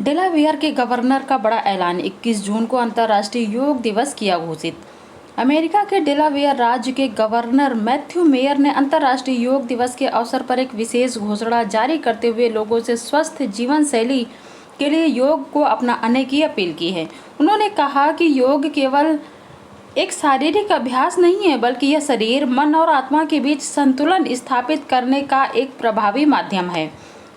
Delaware के governor का बड़ा ऐलान, 21 जून को अंतर्राष्ट्रीय योग दिवस किया घोषित। अमेरिका के डेलावेयर राज्य के गवर्नर मैथ्यू मेयर ने अंतर्राष्ट्रीय योग दिवस के अवसर पर एक विशेष घोषणा जारी करते हुए लोगों से स्वस्थ जीवन शैली के लिए योग को अपनाने की अपील की है। उन्होंने कहा कि योग केवल एक शारीरिक अभ्यास नहीं है, बल्कि यह शरीर, मन और आत्मा के बीच संतुलन स्थापित करने का एक प्रभावी माध्यम है।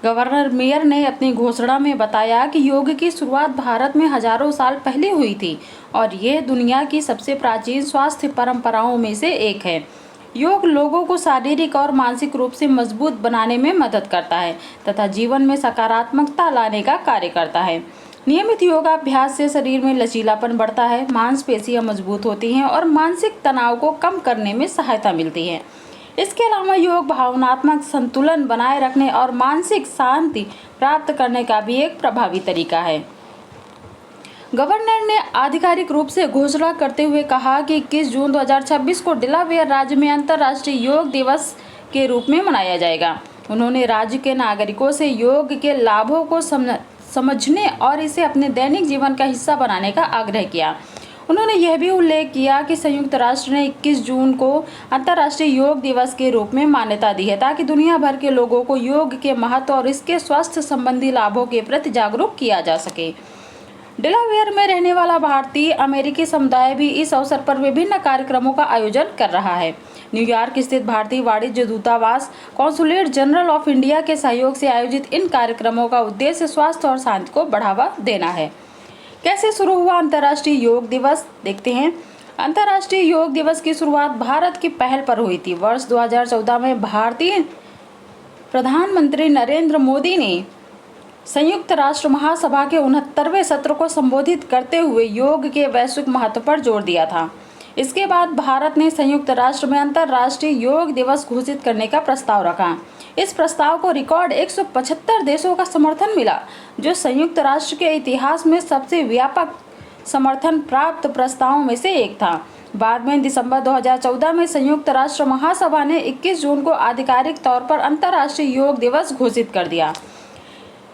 गवर्नर मेयर ने अपनी घोषणा में बताया कि योग की शुरुआत भारत में हजारों साल पहले हुई थी और यह दुनिया की सबसे प्राचीन स्वास्थ्य परंपराओं में से एक है। योग लोगों को शारीरिक और मानसिक रूप से मजबूत बनाने में मदद करता है तथा जीवन में सकारात्मकता लाने का कार्य करता है। नियमित योगाभ्यास से शरीर में लचीलापन बढ़ता है, मांसपेशियां मजबूत होती हैं और मानसिक तनाव को कम करने में सहायता मिलती है। इसके अलावा योग भावनात्मक संतुलन बनाए रखने और मानसिक शांति प्राप्त करने का भी एक प्रभावी तरीका है। गवर्नर ने आधिकारिक रूप से घोषणा करते हुए कहा कि 21 जून 2026 को डेलावेयर राज्य में अंतर्राष्ट्रीय योग दिवस के रूप में मनाया जाएगा। उन्होंने राज्य के नागरिकों से योग के लाभों को समझने और इसे अपने दैनिक जीवन का हिस्सा बनाने का आग्रह किया। उन्होंने यह भी उल्लेख किया कि संयुक्त राष्ट्र ने 21 जून को अंतर्राष्ट्रीय योग दिवस के रूप में मान्यता दी है ताकि दुनिया भर के लोगों को योग के महत्व और इसके स्वास्थ्य संबंधी लाभों के प्रति जागरूक किया जा सके। डेलावेयर में रहने वाला भारतीय अमेरिकी समुदाय भी इस अवसर पर विभिन्न कार्यक्रमों का आयोजन कर रहा है। न्यूयॉर्क स्थित भारतीय वाणिज्य दूतावास, कॉन्सुलेट जनरल ऑफ इंडिया के सहयोग से आयोजित इन कार्यक्रमों का उद्देश्य स्वास्थ्य और शांति को बढ़ावा देना है। कैसे शुरू हुआ अंतर्राष्ट्रीय योग दिवस, देखते हैं। अंतर्राष्ट्रीय योग दिवस की शुरुआत भारत की पहल पर हुई थी। वर्ष 2014 में भारतीय प्रधानमंत्री नरेंद्र मोदी ने संयुक्त राष्ट्र महासभा के 69वें सत्र को संबोधित करते हुए योग के वैश्विक महत्व पर जोर दिया था। इसके बाद भारत ने संयुक्त राष्ट्र में अंतर्राष्ट्रीय योग दिवस घोषित करने का प्रस्ताव रखा। इस प्रस्ताव को रिकॉर्ड 175 देशों का समर्थन मिला, जो संयुक्त राष्ट्र के इतिहास में सबसे व्यापक समर्थन प्राप्त प्रस्तावों में से एक था। बाद में दिसंबर 2014 में संयुक्त राष्ट्र महासभा ने 21 जून को आधिकारिक तौर पर अंतर्राष्ट्रीय योग दिवस घोषित कर दिया।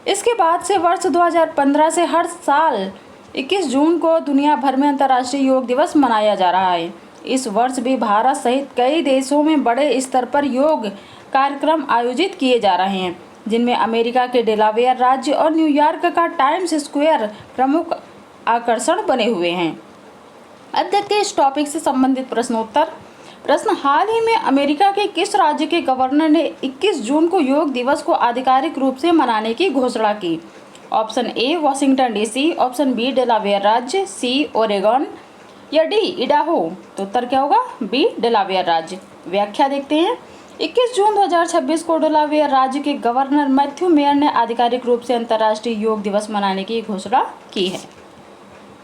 इसके बाद से वर्ष 2015 से हर साल 21 जून को दुनिया भर में अंतर्राष्ट्रीय योग दिवस मनाया जा रहा है। इस वर्ष भी भारत सहित कई देशों में बड़े स्तर पर योग कार्यक्रम आयोजित किए जा रहे हैं, जिनमें अमेरिका के डेलावेयर राज्य और न्यूयॉर्क का टाइम्स स्क्वायर प्रमुख आकर्षण बने हुए हैं। अब देखते हैं इस टॉपिक से संबंधित प्रश्नोत्तर। प्रश्न, हाल ही में अमेरिका के किस राज्य के गवर्नर ने 21 जून को योग दिवस को आधिकारिक रूप से मनाने की घोषणा की? Option A Washington DC, option B Delaware राज्य, सी ओरेगन या डी इडाहो। तो उत्तर क्या होगा? बी डेलावेयर राज्य। व्याख्या देखते हैं। 21 जून 2026 को डेलावेयर राज्य के गवर्नर मैथ्यू मेयर ने आधिकारिक रूप से अंतर्राष्ट्रीय योग दिवस मनाने की घोषणा की है।